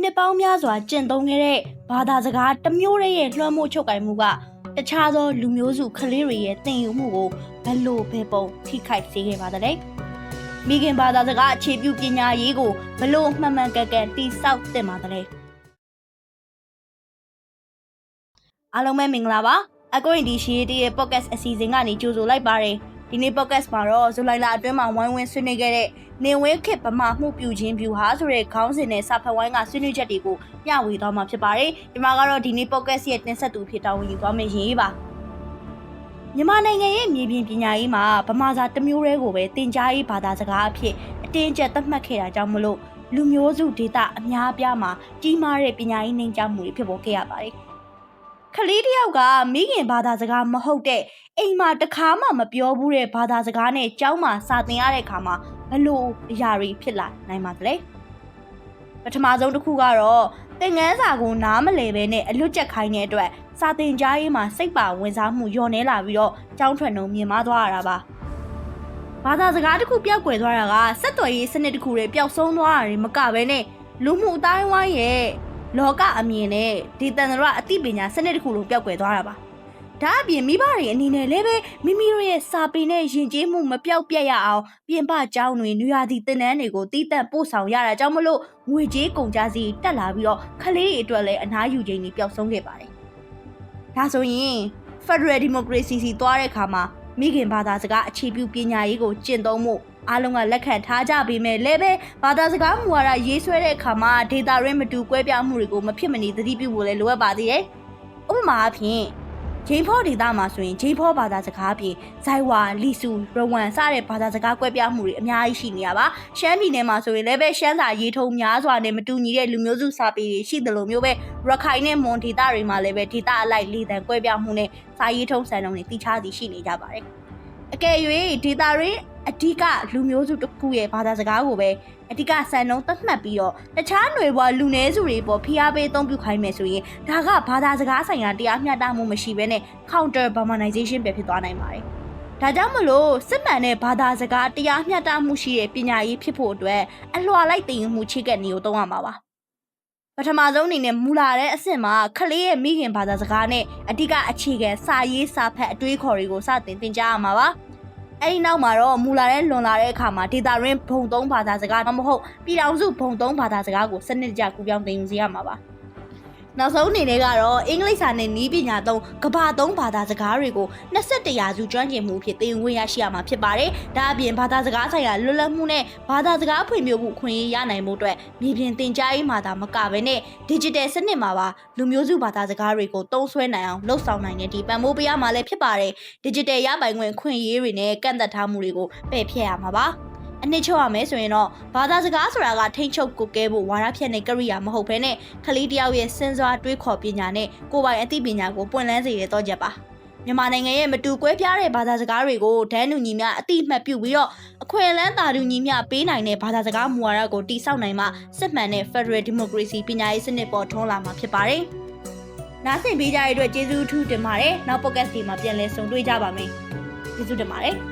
နှစ်ပေါင်းများစွာကျင့်သုံးခဲ့တဲ့ဘာသာစကားတစ်မျိုးရဲ့လွှမ်းမိုးချုပ်ကိုင်မှုကတခြားသောလူမျိုးစုကလေးတွေရဲ့သင်ယူမှုကိုဘယ်လိုပဲပုံထိခိုက်စေခဲ့ပါသလဲ။မိခင်ဘာသာစကားအခြေပြုပညာရေးကိုဘယ်လိုမှန်မှန်ကန်ကန်တည်ဆောက်သင့်ပါသလဲ။အားလုံးပဲမင်္ဂလာပါ။အကိုရင်ဒီရှီရီရဲ့ podcast အစီအစဉ်ကနေကြိုဆိုလိုက်ပါရစေ။ဒီနေ့ podcast မှာတော့ဇူလိုင်လအတွင်းမှာဝိုင်းဝန်းဆွေးနွေးခဲ့တဲ့နေဝင်းခေတ်ဗမာမှုပြုခြင်းဗျူဟာဆိုတဲ့ခေါင်းစဉ်နဲ့စာဖတ်ဝိုင်းကဆွေးနွေးချက်တွေကိုမျှဝေသွားမှာဖြစ်ပါတယ်။ဒီမှာကတော့ဒီနေ့ podcast ရဲ့တင်ဆက်သူဖြစ်တာဝန်ယူသွားမယ့်ရေးပါ။မြန်မာနိုင်ငံရဲ့မြေပြင်ပညာရေးမှာဗမာစာတစ်မျိုးတည်းကိုပဲသင်ကြားရေးဘာသာစကားအဖြစ်အတင်းကျပ်သတ်မှတ်ခဲ့တာကြောင့်မလို့လူမျိုးစုဒေသအများအပြားမှာကြီးမားတဲ့ပညာရေးနှိမ်ချမှုတွေဖြစ်ပေါ်ခဲ့ရပါတယ်။ကလေးတယောက်ကမိခင်ဘာသာစကားမဟုတ်တဲ့အိမ်မှာတစ်ခါမှမပြောဘူးတဲ့ဘာသာစကားနဲ့ကျောင်းမှာစာသင်ရတဲ့အခါမှာဘလို့အရာတွေဖြစ်လာနိုင်ပါသလဲပထမဆုံးတစ်ခုကတော့သင်ခန်းစာကိုနားမလည်ပဲနဲ့အလွတ်ကျက်ခိုင်းတဲ့အတွက်စာသင်ကြားရေးမှာစိတ်ပါဝင်စားမှုလျော့နေလာပြီးတော့ကျောင်းထွက်နှုန်းမြင့်မားသွားရတာပါဘာသာစကားတစ်ခုပျောက်ကွယ်သွားတာကစက်တော်ရေးစနစ်တစ်ခုတွေပျောက်ဆုံးသွားတာတွေမကဘဲနဲ့လူမှုအတိုင်းဝိုင်းရဲ့လောကအမြင်နဲ့ဒီတန်တရာအသိပညာစနစ်တစ်ခုလုံးပျောက်ကွယ်သွားတာပါဒါအပြင်မိဘတွေအနေနဲ့လည်းပဲမိမိတို့ရဲ့စာပေနဲ့ယဉ်ကျေးမှုမပျောက်ပြတ်ရအောင်ပြင်ပကျောင်းတွေနွေရာသီသင်တန်းတွေကိုတီးတန့်ပို့ဆောင်ရတာကြောင့်မလို့ငွေကြေးကုန်ကျစရိတ်တက်လာပြီးတော့ခလေးတွေအတွက်လည်းအနားယူချိန်တွေပျောက်ဆုံးခဲ့ပါတယ်ဒါဆိုရင် Federal Democracy စီသွားတဲ့အခါမှာမိခင်ဘာသာစကားအခြေပြုပညာရေးကိုကျင့်သုံးမှုအားလုံးကလက်ခံထားကြပေမဲ့လည်းပဲဘာသာစကားမူဝါဒရေးဆွဲတဲ့အခါမှာဒေတာရင်းမတူကွဲပြားမှုတွေကိုမဖြစ်မနေသတိပြုဖို့လည်းလိုအပ်ပါသေးတယ်။ဥပမာအဖြစ်ဂျိမ်းဖောဒေတာမှာဆိုရင်ဂျိမ်းဖောဘာသာစကားပြင်ဇိုင်ဝါလီဆူရဝမ်စတဲ့ဘာသာစကားကွဲပြားမှုတွေအများကြီးရှိနေရပါရှမ်းပြည်နယ်မှာဆိုရင်လည်းပဲရှမ်းစာရေးထုံးများစွာနဲ့မတူညီတဲ့လူမျိုးစုစာပေတွေရှိတယ်လို့မျိုးပဲရခိုင်နဲ့မွန်ဒေတာတွေမှာလည်းပဲဒေတာအလိုက်လေတံကွဲပြားမှုနဲ့စာရေးထုံးစံနှုန်းတွေတိကျသည်ရှိနေကြပါတယ်အကယ်၍ဒေတာရင်းအဓိကလူမျိုးစုတစ်ခုရဲ့ဘာသာစကားကိုပဲအဓိကစံနှုန်းသတ်မှတ်ပြီးတော့တခြားຫນွေဘွားလူနည်းစုတွေပေါ်ဖိအားပေးအသုံးပြုခိုင်းမယ်ဆိုရင်ဒါကဘာသာစကားဆိုင်ရာတရားမျှတမှုမရှိဘဲနဲ့ counter Burmanization ပဲဖြစ်သွားနိုင်ပါတယ်။ဒါကြောင့်မလို့စစ်မှန်တဲ့ဘာသာစကားတရားမျှတမှုရှိတဲ့ပညာရေးဖြစ်ဖို့အတွက်အလွှာလိုက်သင်ယူမှုချိကက်နေကိုသုံးရမှာပါ။ပထမဆုံးအနေနဲ့မူလာတဲ့အဆင့်မှာခလေးရဲ့မိခင်ဘာသာစကားနဲ့အဓိကအခြေခံစာရေးစာဖတ်အတွေးခေါ်တွေကိုစတင်သင်ကြားရမှာပါ။အဲ့ဒီနောက်မှာတော့မူလာတဲ့လွန်လာတဲ့အခါမှာဒေတာရင်းဘုံသုံးဘာသာစကားမဟုတ်ပြည်ထောင်စုဘုံသုံးဘာသာစကားကိုစနစ်တကျကူးပြောင်းသင်ယူစေရမှာပါနောက်ဆုံးအနေနဲ့ကတော့အင်္ဂလိပ်စာနဲ့နည်းပညာသုံးကမ္ဘာသုံးဘာသာစကားတွေကို21ရာစုကျွမ်းကျင်မှုဖြစ်သင်ယူခွင့်ရရှိရမှာဖြစ်ပါတယ်ဒါအပြင်ဘာသာစကားဆိုင်ရာလွတ်လပ်မှုနဲ့ဘာသာစကားဖွံ့ဖြိုးမှုခွင့်ရနိုင်မှုအတွက်မြေပြင်သင်ကြားရေးမှာသာမကဘဲနဲ့ digital စနစ်မှာပါလူမျိုးစုဘာသာစကားတွေကိုသုံးစွဲနိုင်အောင်လှုပ်ဆောင်နိုင်တဲ့ဒီပံ့ပိုးပေးရမှာလည်းဖြစ်ပါတယ် digital ရပိုင်ခွင့်ခွင့်ရေးတွေနဲ့ကန့်သတ်ထားမှုတွေကိုပယ်ဖျက်ရမှာပါအနည်းချုပ်ရမယ်ဆိုရင်တော့ဘာသာစကားဆိုတာကထိန်းချုပ်ကိုကဲဖို့ဝါဒဖြန့်တဲ့ကရိယာမဟုတ်ဘဲနဲ့ခလေးတယောက်ရဲ့စဉ်းစားတွေးခေါ်ပညာနဲ့ကိုယ်ပိုင်အသိပညာကိုပွင့်လန်းစေတဲ့တော့ချက်ပါမြန်မာနိုင်ငံရဲ့မတူကွဲပြားတဲ့ဘာသာစကားတွေကိုဒန်းတူညီမျှအတိအမှတ်ပြုပြီးတော့အခွင့်အလမ်းသာတူညီမျှပေးနိုင်တဲ့ဘာသာစကားမူဝါဒကိုတည်ဆောက်နိုင်မှစစ်မှန်တဲ့ Federal Democracy ပညာရေးစနစ်ပေါ်ထွန်းလာမှာဖြစ်ပါတယ်နားဆင်ပေးကြတဲ့အတွက်ကျေးဇူးထူးတင်ပါတယ်နောက် podcast ဒီမှာပြန်လည်ဆုံတွေ့ကြပါမယ်ကျေးဇူးတင်ပါတယ်